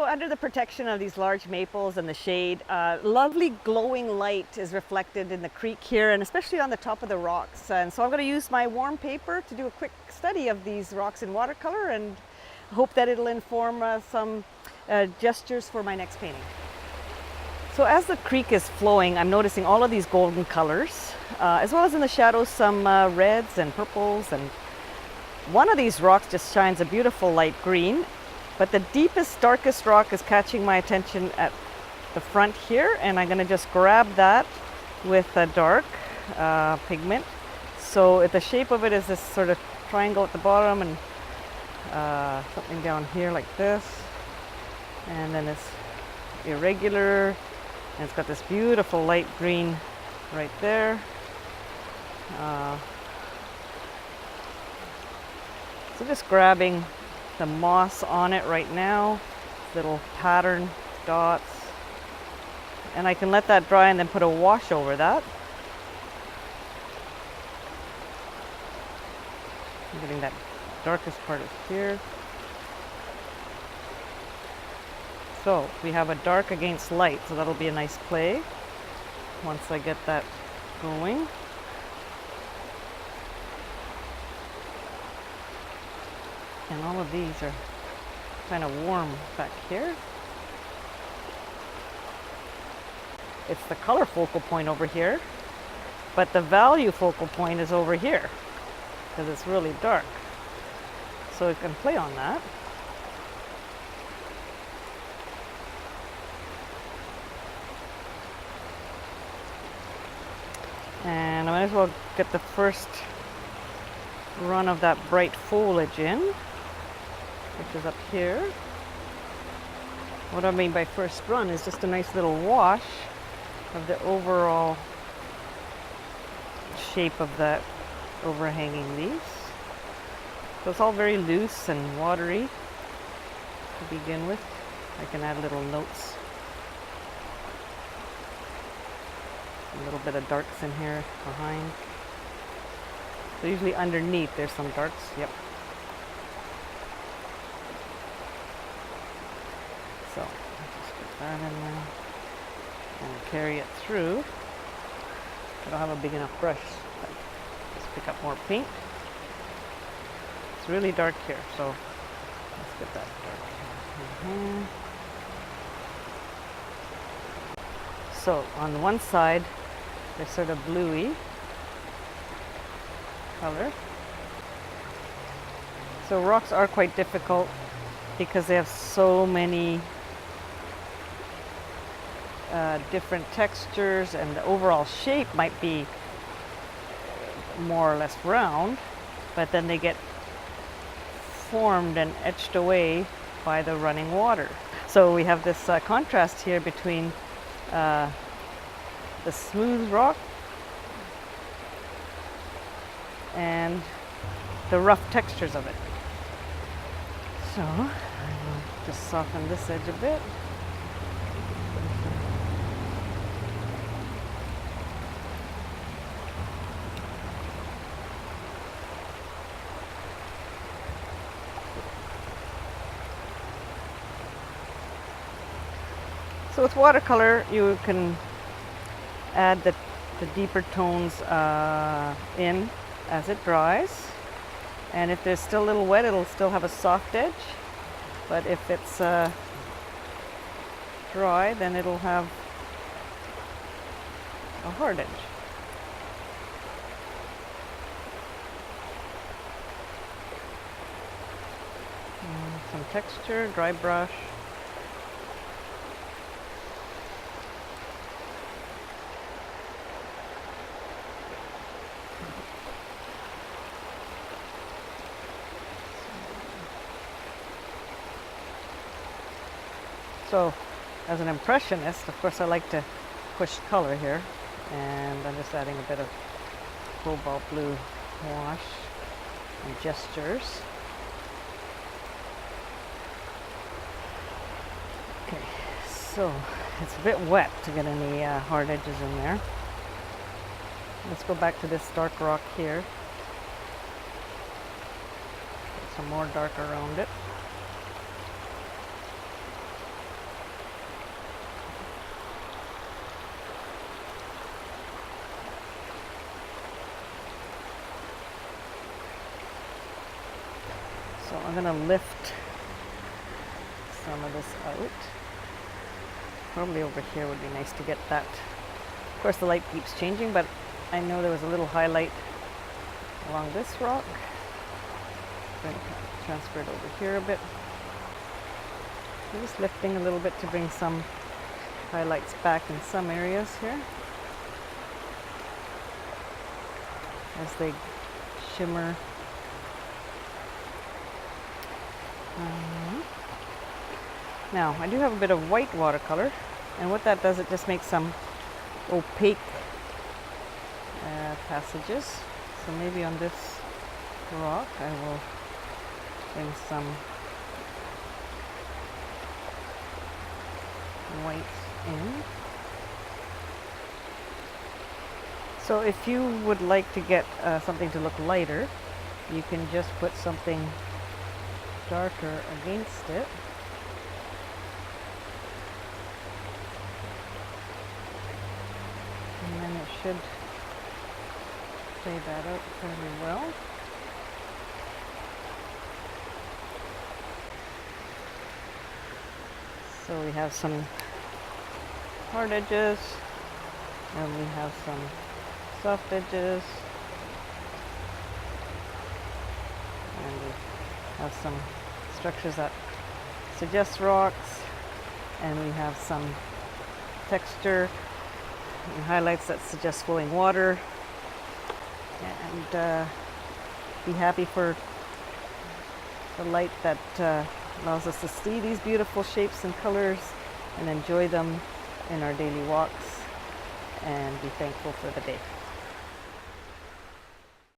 under the protection of these large maples and the shade, lovely glowing light is reflected in the creek here, and especially on the top of the rocks. And so I'm going to use my warm paper to do a quick study of these rocks in watercolor, and hope that it'll inform some gestures for my next painting. So as the creek is flowing, I'm noticing all of these golden colors, as well as in the shadows some reds and purples, and one of these rocks just shines a beautiful light green. But the deepest, darkest rock is catching my attention at the front here, and I'm going to just grab that with a dark pigment. So the shape of it is this sort of triangle at the bottom, and something down here like this, and then it's irregular, and it's got this beautiful light green right there. So just grabbing the moss on it right now, little pattern dots, and I can let that dry and then put a wash over that. I'm getting that darkest part is here. So we have a dark against light, so that'll be a nice play once I get that going. And all of these are kind of warm back here. It's the color focal point over here, but the value focal point is over here because it's really dark. So it can play on that. And I might as well get the first run of that bright foliage in, which is up here. What I mean by first run is just a nice little wash of the overall shape of that overhanging leaves. So it's all very loose and watery to begin with. I can add little notes. A little bit of darks in here behind. So usually underneath there's some darks. Yep. So I'll just put that in there and carry it through. I don't have a big enough brush. But just pick up more paint. It's really dark here, so let's get that dark here. So on the one side, they're sort of bluey color. So rocks are quite difficult because they have so many different textures, and the overall shape might be more or less round, but then they get formed and etched away by the running water. So we have this contrast here between the smooth rock and the rough textures of it. So I will just soften this edge a bit. So with watercolor, you can add the deeper tones in as it dries. And if there's still a little wet, it'll still have a soft edge. But if it's dry, then it'll have a hard edge. And some texture, dry brush. So, as an impressionist, of course I like to push color here, and I'm just adding a bit of cobalt blue wash and gestures. Okay, so it's a bit wet to get any hard edges in there. Let's go back to this dark rock here. Put some more dark around it. I'm going to lift some of this out. Probably over here would be nice to get that. Of course the light keeps changing, but I know there was a little highlight along this rock. I'm going to transfer it over here a bit. I'm just lifting a little bit to bring some highlights back in some areas here as they shimmer. Now, I do have a bit of white watercolor, and what that does, it just makes some opaque passages. So maybe on this rock I will bring some white in. So if you would like to get something to look lighter, you can just put something darker against it. And then it should fade that out fairly well. So we have some hard edges, and we have some soft edges, and we have some structures that suggest rocks, and we have some texture and highlights that suggest flowing water. And be happy for the light that allows us to see these beautiful shapes and colors and enjoy them in our daily walks, and be thankful for the day.